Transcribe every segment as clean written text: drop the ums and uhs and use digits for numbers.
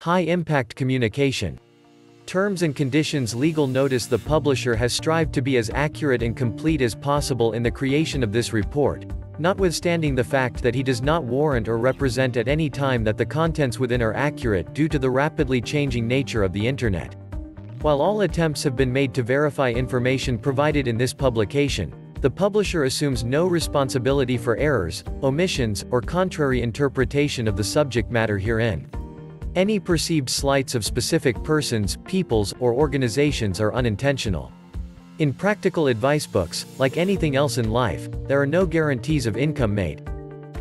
High-impact communication. Terms and conditions. Legal notice. The publisher has strived to be as accurate and complete as possible in the creation of this report, notwithstanding the fact that he does not warrant or represent at any time that the contents within are accurate due to the rapidly changing nature of the Internet. While all attempts have been made to verify information provided in this publication, the publisher assumes no responsibility for errors, omissions, or contrary interpretation of the subject matter herein. Any perceived slights of specific persons, peoples, or organizations are unintentional. In practical advice books, like anything else in life, there are no guarantees of income made.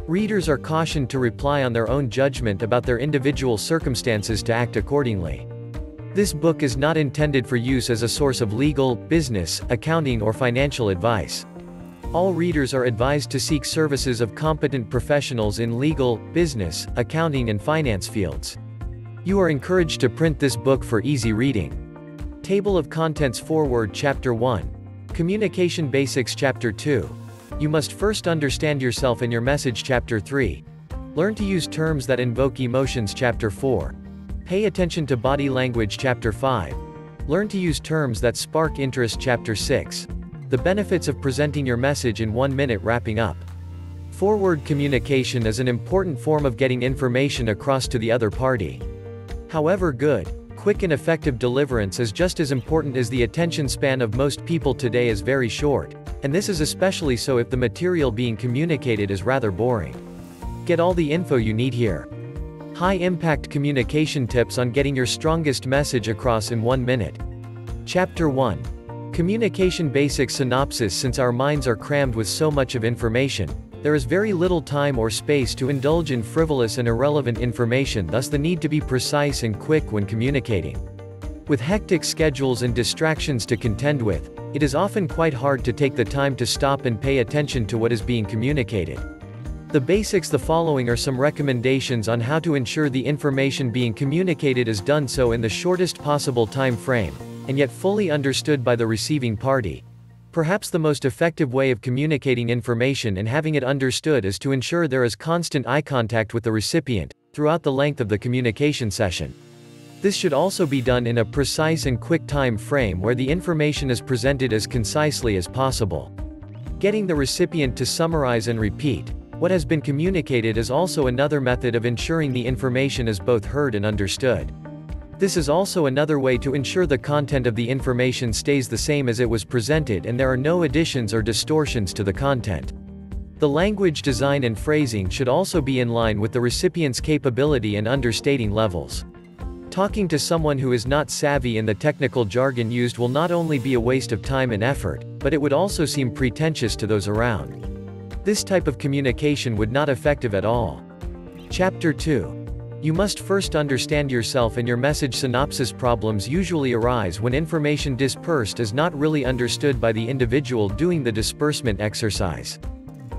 Readers are cautioned to rely on their own judgment about their individual circumstances to act accordingly. This book is not intended for use as a source of legal, business, accounting, or financial advice. All readers are advised to seek services of competent professionals in legal, business, accounting, and finance fields. You are encouraged to print this book for easy reading. Table of Contents. Foreword. Chapter 1. Communication Basics. Chapter 2. You must first understand yourself and your message. Chapter 3. Learn to use terms that invoke emotions. Chapter 4. Pay attention to body language. Chapter 5. Learn to use terms that spark interest. Chapter 6. The benefits of presenting your message in 1 minute. Wrapping up. Forward. Communication is an important form of getting information across to the other party. However, good, quick and effective deliverance is just as important, as the attention span of most people today is very short, and this is especially so if the material being communicated is rather boring. Get all the info you need here. High-impact communication tips on getting your strongest message across in 1 minute. Chapter 1. Communication Basics. Synopsis. Since our minds are crammed with so much of information, there is very little time or space to indulge in frivolous and irrelevant information, thus the need to be precise and quick when communicating. With hectic schedules and distractions to contend with, it is often quite hard to take the time to stop and pay attention to what is being communicated. The basics. The following are some recommendations on how to ensure the information being communicated is done so in the shortest possible time frame, and yet fully understood by the receiving party. Perhaps the most effective way of communicating information and having it understood is to ensure there is constant eye contact with the recipient throughout the length of the communication session. This should also be done in a precise and quick time frame where the information is presented as concisely as possible. Getting the recipient to summarize and repeat what has been communicated is also another method of ensuring the information is both heard and understood. This is also another way to ensure the content of the information stays the same as it was presented and there are no additions or distortions to the content. The language design and phrasing should also be in line with the recipient's capability and understating levels. Talking to someone who is not savvy in the technical jargon used will not only be a waste of time and effort, but it would also seem pretentious to those around. This type of communication would not be effective at all. Chapter 2. You must first understand yourself and your message. Synopsis. Problems usually arise when information dispersed is not really understood by the individual doing the disbursement exercise.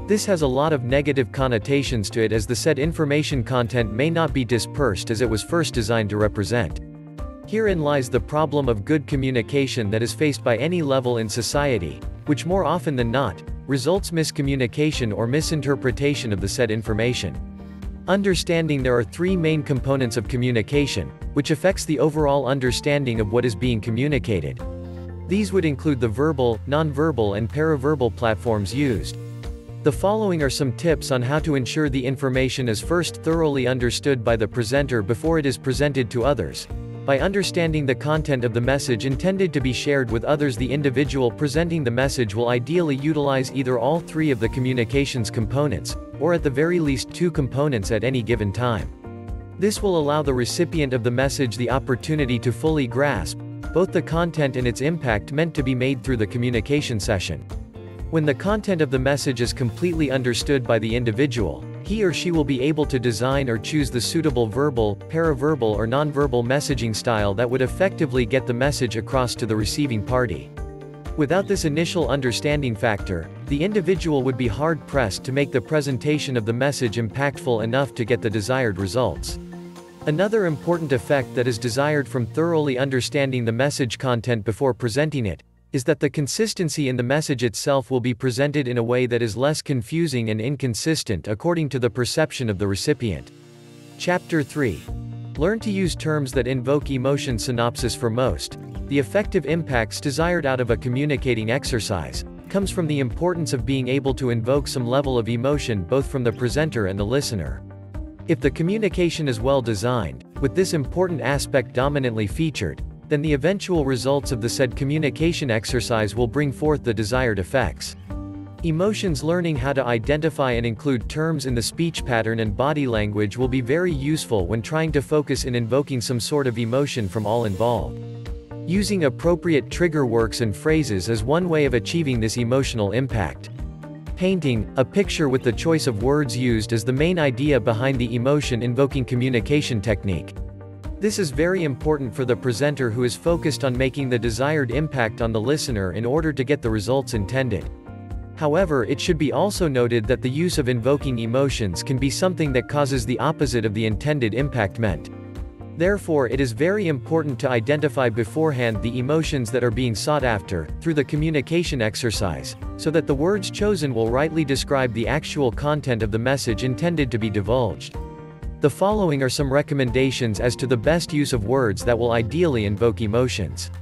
This has a lot of negative connotations to it, as the said information content may not be dispersed as it was first designed to represent. Herein lies the problem of good communication that is faced by any level in society, which more often than not, results miscommunication or misinterpretation of the said information. Understanding there are three main components of communication, which affects the overall understanding of what is being communicated. These would include the verbal, nonverbal and paraverbal platforms used. The following are some tips on how to ensure the information is first thoroughly understood by the presenter before it is presented to others. By understanding the content of the message intended to be shared with others, the individual presenting the message will ideally utilize either all three of the communication's components, or at the very least two components at any given time. This will allow the recipient of the message the opportunity to fully grasp both the content and its impact meant to be made through the communication session. When the content of the message is completely understood by the individual, he or she will be able to design or choose the suitable verbal, paraverbal or nonverbal messaging style that would effectively get the message across to the receiving party. Without this initial understanding factor, the individual would be hard-pressed to make the presentation of the message impactful enough to get the desired results. Another important effect that is desired from thoroughly understanding the message content before presenting it, is that the consistency in the message itself will be presented in a way that is less confusing and inconsistent according to the perception of the recipient. Chapter 3. Learn to use terms that invoke emotion. Synopsis. For most, the effective impacts desired out of a communicating exercise comes from the importance of being able to invoke some level of emotion both from the presenter and the listener. If the communication is well designed, with this important aspect dominantly featured, then the eventual results of the said communication exercise will bring forth the desired effects. Emotions. Learning how to identify and include terms in the speech pattern and body language will be very useful when trying to focus in invoking some sort of emotion from all involved. Using appropriate trigger words and phrases is one way of achieving this emotional impact. Painting a picture with the choice of words used is the main idea behind the emotion-invoking communication technique. This is very important for the presenter who is focused on making the desired impact on the listener in order to get the results intended. However, it should be also noted that the use of invoking emotions can be something that causes the opposite of the intended impact meant. Therefore, it is very important to identify beforehand the emotions that are being sought after, through the communication exercise, so that the words chosen will rightly describe the actual content of the message intended to be divulged. The following are some recommendations as to the best use of words that will ideally invoke emotions.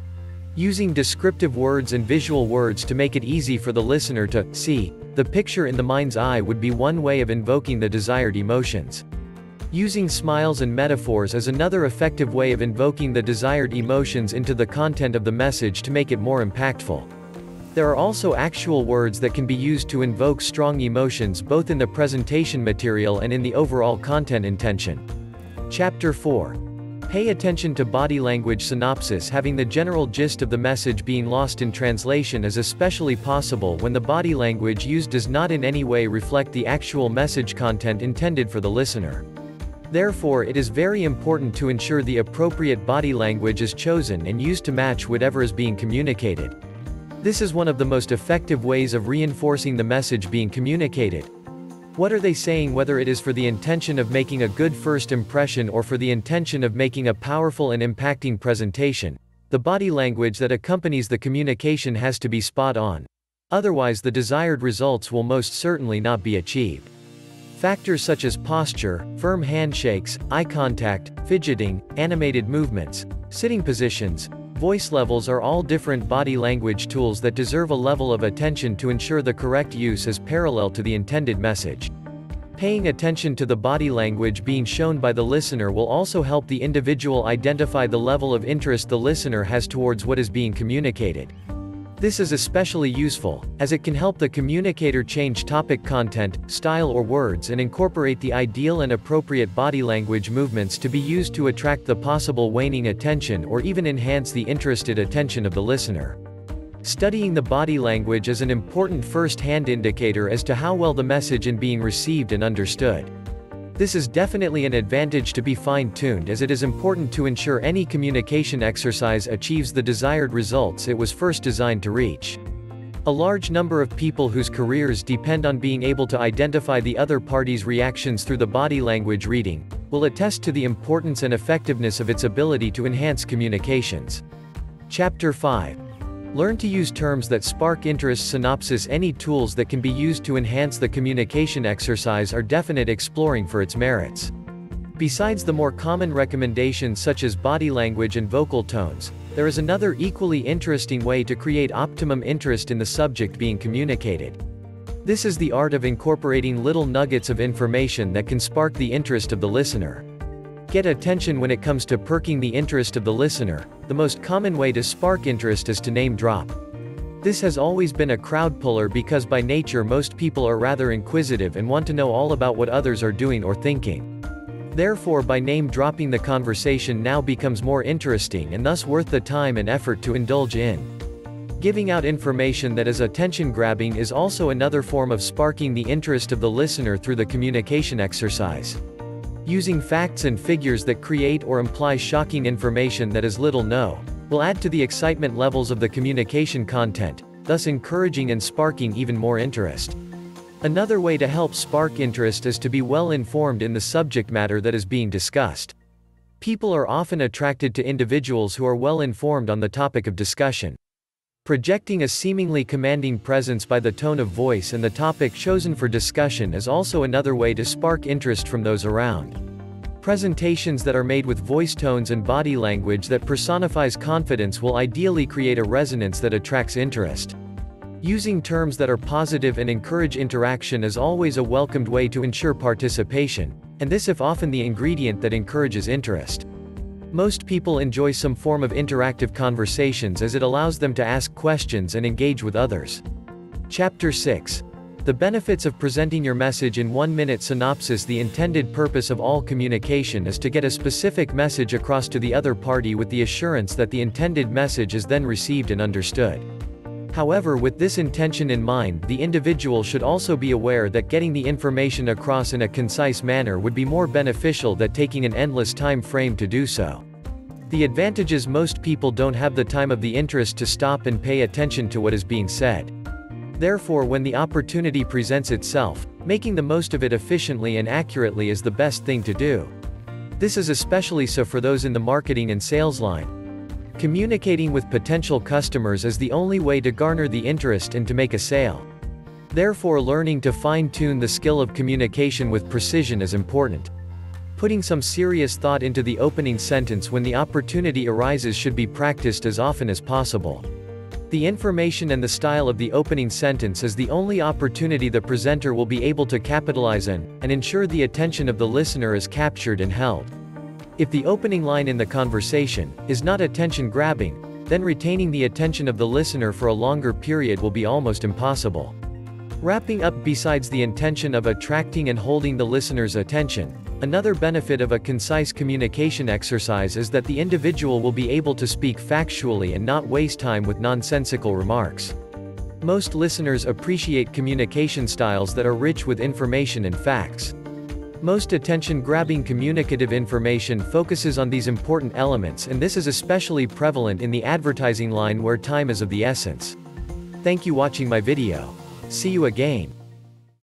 Using descriptive words and visual words to make it easy for the listener to see the picture in the mind's eye would be one way of invoking the desired emotions. Using smiles and metaphors is another effective way of invoking the desired emotions into the content of the message to make it more impactful. There are also actual words that can be used to invoke strong emotions both in the presentation material and in the overall content intention. Chapter 4. Pay attention to body language. Synopsis. Having the general gist of the message being lost in translation is especially possible when the body language used does not in any way reflect the actual message content intended for the listener. Therefore, it is very important to ensure the appropriate body language is chosen and used to match whatever is being communicated. This is one of the most effective ways of reinforcing the message being communicated. What are they saying? Whether it is for the intention of making a good first impression or for the intention of making a powerful and impacting presentation, the body language that accompanies the communication has to be spot on. Otherwise, the desired results will most certainly not be achieved. Factors such as posture, firm handshakes, eye contact, fidgeting, animated movements, sitting positions, voice levels are all different body language tools that deserve a level of attention to ensure the correct use is parallel to the intended message. Paying attention to the body language being shown by the listener will also help the individual identify the level of interest the listener has towards what is being communicated. This is especially useful, as it can help the communicator change topic, content, style or words and incorporate the ideal and appropriate body language movements to be used to attract the possible waning attention or even enhance the interested attention of the listener. Studying the body language is an important first-hand indicator as to how well the message is being received and understood. This is definitely an advantage to be fine-tuned, as it is important to ensure any communication exercise achieves the desired results it was first designed to reach. A large number of people whose careers depend on being able to identify the other party's reactions through the body language reading will attest to the importance and effectiveness of its ability to enhance communications. Chapter 5. Learn to use terms that spark interest. Synopsis. Any tools that can be used to enhance the communication exercise are definite exploring for its merits. Besides the more common recommendations such as body language and vocal tones, there is another equally interesting way to create optimum interest in the subject being communicated. This is the art of incorporating little nuggets of information that can spark the interest of the listener. Get attention. When it comes to perking the interest of the listener, the most common way to spark interest is to name drop. This has always been a crowd puller because by nature most people are rather inquisitive and want to know all about what others are doing or thinking. Therefore, by name dropping, the conversation now becomes more interesting and thus worth the time and effort to indulge in. Giving out information that is attention-grabbing is also another form of sparking the interest of the listener through the communication exercise. Using facts and figures that create or imply shocking information that is little known will add to the excitement levels of the communication content, thus encouraging and sparking even more interest. Another way to help spark interest is to be well informed in the subject matter that is being discussed. People are often attracted to individuals who are well informed on the topic of discussion. Projecting a seemingly commanding presence by the tone of voice and the topic chosen for discussion is also another way to spark interest from those around. Presentations that are made with voice tones and body language that personifies confidence will ideally create a resonance that attracts interest. Using terms that are positive and encourage interaction is always a welcomed way to ensure participation, and this is often the ingredient that encourages interest. Most people enjoy some form of interactive conversations as it allows them to ask questions and engage with others. Chapter 6. The benefits of presenting your message in 1-minute synopsis. The intended purpose of all communication is to get a specific message across to the other party with the assurance that the intended message is then received and understood. However, with this intention in mind, the individual should also be aware that getting the information across in a concise manner would be more beneficial than taking an endless time frame to do so. The advantage is most people don't have the time of the interest to stop and pay attention to what is being said. Therefore, when the opportunity presents itself, making the most of it efficiently and accurately is the best thing to do. This is especially so for those in the marketing and sales line. Communicating with potential customers is the only way to garner the interest and to make a sale. Therefore, learning to fine-tune the skill of communication with precision is important. Putting some serious thought into the opening sentence when the opportunity arises should be practiced as often as possible. The information and the style of the opening sentence is the only opportunity the presenter will be able to capitalize on, and ensure the attention of the listener is captured and held. If the opening line in the conversation is not attention-grabbing, then retaining the attention of the listener for a longer period will be almost impossible. Wrapping up. Besides the intention of attracting and holding the listener's attention, another benefit of a concise communication exercise is that the individual will be able to speak factually and not waste time with nonsensical remarks. Most listeners appreciate communication styles that are rich with information and facts. Most attention-grabbing communicative information focuses on these important elements, and this is especially prevalent in the advertising line where time is of the essence. Thank you for watching my video. See you again.